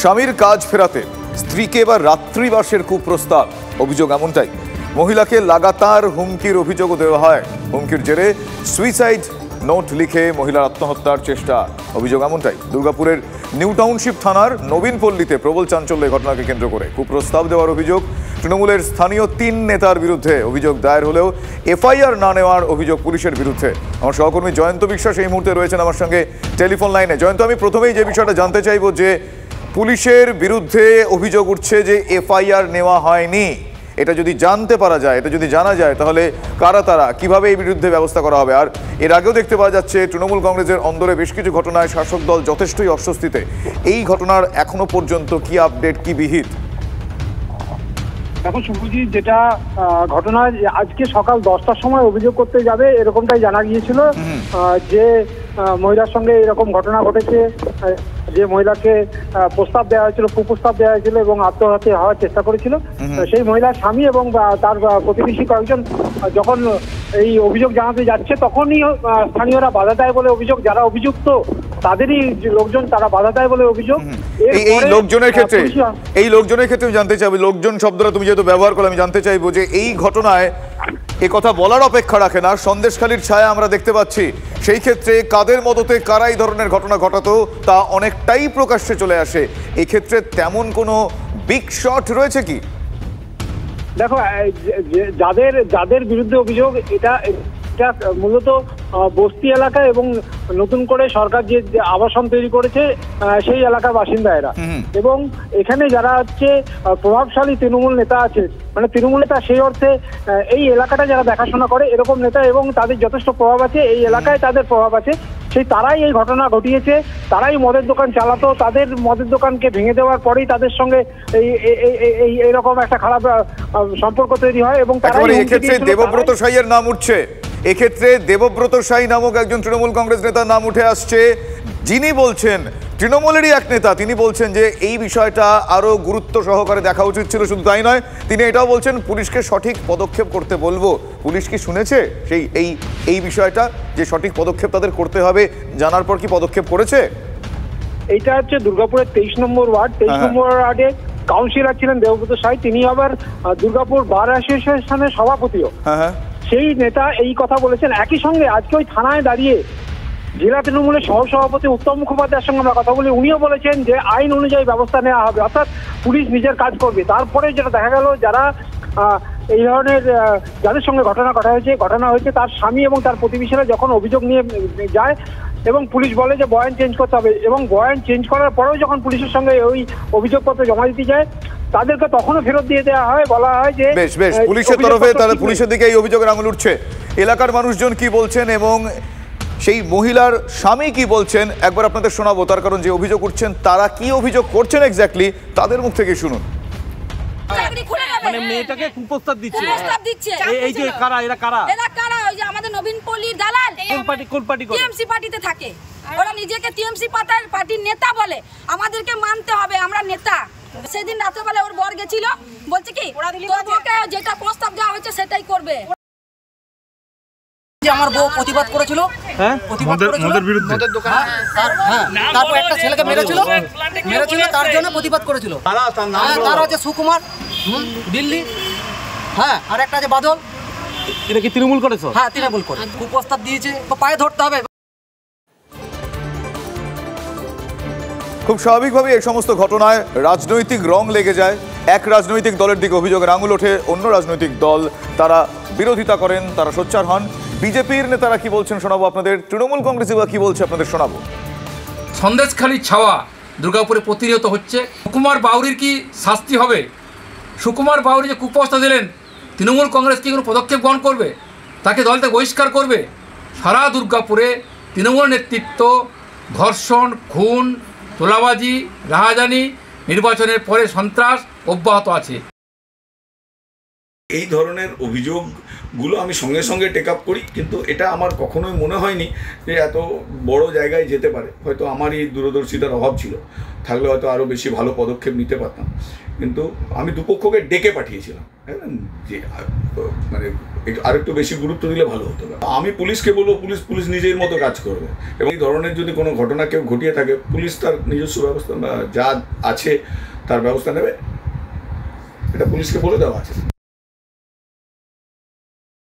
স্বামীর কাজ ফেরাতে স্ত্রীকে এবার রাত্রিবাসের কুপ্রস্তাব, অভিযোগ এমনটাই। মহিলাকে লাগাতার হুমকির অভিযোগও দেওয়া হয়। হুমকির জেরে সুইসাইড নোট লিখে মহিলার আত্মহত্যার চেষ্টা, অভিযোগ এমনটাই। দুর্গাপুরের নিউ টাউনশিপ থানার নবীনপল্লীতে প্রবল চাঞ্চল্য এই ঘটনাকে কেন্দ্র করে কুপ্রস্তাব দেওয়ার অভিযোগ। তৃণমূলের স্থানীয় 3 নেতার বিরুদ্ধে অভিযোগ দায়ের হলেও এফআইআর না নেওয়ার অভিযোগ পুলিশের বিরুদ্ধে। আমার সহকর্মী জয়ন্ত বিশ্বাস এই মুহূর্তে রয়েছেন আমার সঙ্গে টেলিফোন লাইনে। জয়ন্ত, আমি প্রথমেই যে বিষয়টা জানতে চাইবো যে পুলিশের বিরুদ্ধে অভিযোগ উঠছে যে এফআইআর নেওয়া হয়নি, এটা যদি জানতে পারা যায়, এটা যদি জানা যায়, তাহলে কারা তারা, কিভাবে এই বিরুদ্ধে ব্যবস্থা করা হবে? আর এর আগেও দেখতে পাওয়া যাচ্ছে তৃণমূল কংগ্রেসের অন্দরে বেশ কিছু ঘটনায় শাসক দল যথেষ্টই অস্বস্তিতে। এই ঘটনার এখনো পর্যন্ত কি আপডেট, কি বিহিত? এখন শুভজিৎ, যেটা ঘটনা আজকে সকাল 10টার সময় অভিযোগ করতে যাবে এরকমটাই জানা গিয়েছিল যে মহিলার সঙ্গে এরকম ঘটনা ঘটেছে, যে মহিলাকে প্রস্তাব দেওয়া হয়েছিল, কুপ্রস্তাব দেওয়া হয়েছিল এবং আত্মহত্যা হওয়ার চেষ্টা করেছিল। সেই মহিলার স্বামী এবং তার প্রতিবেশী কয়েকজন যখন এই অভিযোগ জানাতে যাচ্ছে তখনই স্থানীয়রা বাধা দেয় বলে অভিযোগ। যারা অভিযুক্ত তাদেরই লোকজন, তারা বাধা দেয় বলে অভিযোগ। এই লোকজনের ক্ষেত্রে জানতে চাইবো, লোকজন শব্দটা তুমি যেহেতু ব্যবহার করো, আমি জানতে চাইবো যে এই ঘটনায় এ কথা বলার অপেক্ষা রাখে না, সন্দেশখালীর ছায়া আমরা দেখতে পাচ্ছি। সেই ক্ষেত্রে কাদের মদতে কারা এই ধরনের ঘটনা ঘটাতো তা অনেকটাই প্রকাশ্যে চলে আসে। এই ক্ষেত্রে তেমন কোনো বিগ শট রয়েছে কি? দেখো, যাদের বিরুদ্ধে অভিযোগ, এটা মূলত বস্তি এলাকা এবং নতুন করে সরকার যে আবাসন তৈরি করেছে সেই এলাকার বাসিন্দা এরা। এবং এখানে যারা হচ্ছে প্রভাবশালী তৃণমূল নেতা আছে, মানে তৃণমূল নেতা সেই অর্থে এই এলাকাটা যারা দেখাশোনা করে এরকম নেতা এবং তাদের যথেষ্ট প্রভাব আছে, এই এলাকায় তাদের প্রভাব আছে, সেই তারাই এই ঘটনা ঘটিয়েছে। তারাই মদের দোকান চালাতো, তাদের মদের দোকানকে ভেঙে দেওয়ার পরেই তাদের সঙ্গে এইরকম একটা খারাপ সম্পর্ক তৈরি হয়। এবং এক্ষেত্রে দেবব্রত সাইয়ের নাম উঠছে, এক্ষেত্রে দেবব্রত সাই নামক একজন তৃণমূল কংগ্রেস নেতার নাম উঠে আসছে, যিনি বলছেন, তৃণমূলেরই এক নেতা, তিনি বলছেন যে এই বিষয়টা আরো গুরুত্ব সহকারে দেখা উচিত ছিল। শুধু তাই নয়, তিনি এটাও বলছেন পুলিশকে সঠিক পদক্ষেপ করতে বলবো। পুলিশ কি শুনেছে সেই এই বিষয়টা, যে সঠিক পদক্ষেপ তাদের করতে হবে, জানার পর কি পদক্ষেপ করেছে? এইটা হচ্ছে দুর্গাপুরের 23 নম্বর ওয়ার্ড। 23 নম্বর ওয়ার্ডে কাউন্সিলর ছিলেন দেবব্রত সাই, তিনি আবার দুর্গাপুর বার অ্যাসোসিয়েশনের সভাপতিও। সেই নেতা এই কথা বলেছেন। একই সঙ্গে আজকে ওই থানায় দাঁড়িয়ে জেলা তৃণমূলের সহসভাপতি উত্তম মুখোপাধ্যায়ের সঙ্গে আমরা কথা বলি, উনিও বলেছেন যে আইন অনুযায়ী ব্যবস্থা নেওয়া হবে, অর্থাৎ পুলিশ নিজের কাজ করবে। তারপরে যেটা দেখা গেল, যারা এই ধরনের যাদের সঙ্গে ঘটনা হয়েছে তার স্বামী এবং তার প্রতিবেশীরা যখন অভিযোগ নিয়ে যায় এবং পুলিশ বলে যে বয়ান চেঞ্জ করতে হবে, এবং বয়ান চেঞ্জ করার পরেও যখন পুলিশের সঙ্গে ওই অভিযোগপত্র জমা দিতে যায় তাদেরকে তখনও ফেরত দিয়ে দেওয়া হয়। বলা হয় যে বেশ পুলিশের তরফে, তাহলে পুলিশের দিকে এই অভিযোগের আঙুল উঠছে। এলাকার মানুষজন কি বলছেন এবং সেই মহিলার স্বামী কি বলছেন একবার আপনাদের শোনাবো, তার কারণ যে অভিযোগ উঠছেন তারা কি অভিযোগ করছেন এক্স্যাক্টলি তাদের মুখ থেকে শুনুন। মানে মেয়েটাকে কুপ্রস্তাব দিচ্ছে। এই যে কারা, এরা কারা? ওই যে আমাদের নবীনপল্লীর দালাল। কোন পার্টি করে? টিএমসি পার্টিতে থাকে। ওরা নিজেকে টিএমসি পার্টির নেতা বলে। আমাদেরকে মানতে হবে, আমরা নেতা। সেদিন রাত্রেবেলা ওর বর গেছিল, বলছে কি তোকে যেটা প্রস্তাব দেওয়া হয়েছে সেটাই করবে। আমার বউ প্রতিবাদ করেছিল, মদের বিরুদ্ধে, তারপর একটা ছেলেকে মেরেছিল, তার জন্য প্রতিবাদ করেছিল। তার হচ্ছে সুকুমার দিল্লি, আর একটা আছে বাদল। এটা কি তৃণমূল করেছো? হ্যাঁ, তৃণমূল করে কুপ্রস্তাব দিয়েছে, তো পায়ে ধরতে হবে। খুব স্বাভাবিকভাবে এই সমস্ত ঘটনায় রাজনৈতিক রং লেগে যায়। এক রাজনৈতিক দলের দিকে অভিযোগের আঙুল ওঠে, অন্য রাজনৈতিক দল তারা বিরোধিতা করেন, তারা সোচ্চার হন। বিজেপির নেতারা কি বলছেন শোনাবো আপনাদের, তৃণমূল কংগ্রেস বা কি বলছে আপনাদের শোনাবো। সন্দেশখালীর ছাওয়া দুর্গাপুরে প্রতিনিয়ত হচ্ছে। সুকুমার বাউরির কি শাস্তি হবে? সুকুমার বাউরি যে কুপ্রস্তাব দিলেন, তৃণমূল কংগ্রেস কি কোনো পদক্ষেপ গ্রহণ করবে? তাকে দল থেকে বহিষ্কার করবে? সারা দুর্গাপুরে তৃণমূল নেতৃত্ব ধর্ষণ, খুন, তোলাবাজি, রাহাজানি, নির্বাচনের পরে সন্ত্রাস অব্যাহত আছে। এই ধরনের অভিযোগগুলো আমি সঙ্গে সঙ্গে টেক আপ করি, কিন্তু এটা আমার কখনোই মনে হয়নি যে এত বড় জায়গায় যেতে পারে। হয়তো আমারই দূরদর্শিতার অভাব ছিল, থাকলে হয়তো আরও বেশি ভালো পদক্ষেপ নিতে পারতাম। কিন্তু আমি দুপক্ষকে ডেকে পাঠিয়েছিলাম, যে মানে আরেকটু বেশি গুরুত্ব দিলে ভালো হতো। আমি পুলিশকে বলবো পুলিশ নিজের মতো কাজ করবে, এবং এই ধরনের যদি কোনো ঘটনা কেউ ঘটিয়ে থাকে পুলিশ তার নিজস্ব ব্যবস্থা যা আছে তার ব্যবস্থা নেবে, এটা পুলিশকে বলে দেওয়া আছে।